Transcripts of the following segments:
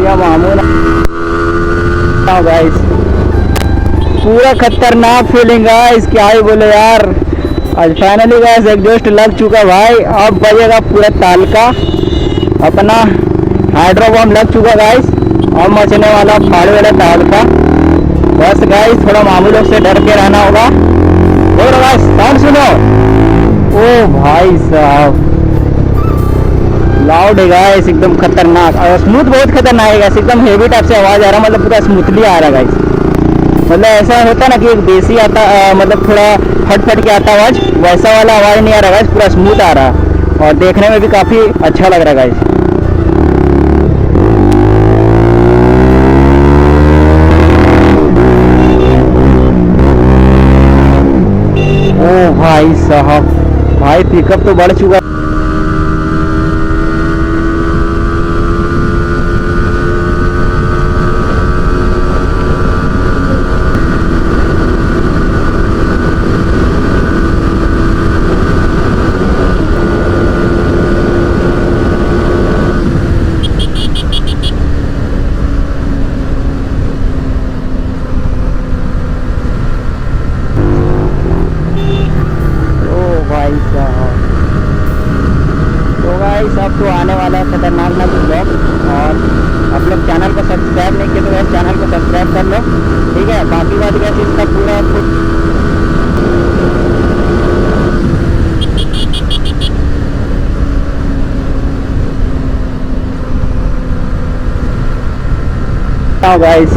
दिया मामून गाइस, पूरा खतरनाक फीलिंग गाइस, क्या ही बोले यार। आज फाइनली गाइस एग्जॉस्ट लग चुका भाई, अब बजेगा पूरा ताल का, अपना हाइड्रो बम लग चुका गाइस, अब मचने वाला फाड़े वाला ताल का। बस गाइस थोड़ा मामू लोग से डर के रहना होगा। बोलो गाइस साउंड सुनो, ओ भाई साहब लाउड है गाइस, एकदम खतरनाक और स्मूथ, बहुत खतरनाक है गाइस, एकदम हेवी टाइप से आवाज आ रहा है, मतलब पूरा स्मूथली आ रहा है गाइस। मतलब ऐसा होता ना कि एक देसी आता मतलब थोड़ा फट फट के आता आवाज, वैसा वाला आवाज नहीं आ रहा गाइस, पूरा स्मूथ आ रहा है और देखने में भी काफी अच्छा लग रहा है गाइस। ओ भाई साहब, भाई पिकअप तो बढ़ चुका है। तो गाइस अब तो आने वाला है खतरनाक ना ब्लॉग, और आप लोग चैनल को सब्सक्राइब नहीं किए तो गैस चैनल को सब्सक्राइब कर लो, ठीक है। बाकी बात गैस इसका पूरा गाइस,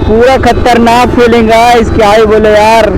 पूरा खतरनाक फीलिंग गाइस, क्या ही बोले यार।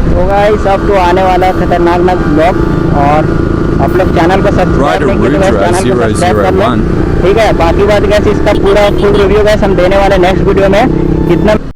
तो गाइस अब तो आने वाला है खतरनाक ना ब्लॉग, और आप लोग चैनल को सब्सक्राइब नहीं किए तो गैस चैनल को सब्सक्राइब कर लो, ठीक है। बाकी बात गैस इसका पूरा फुल रिव्यू गैस हम देने वाले नेक्स्ट वीडियो में, कितना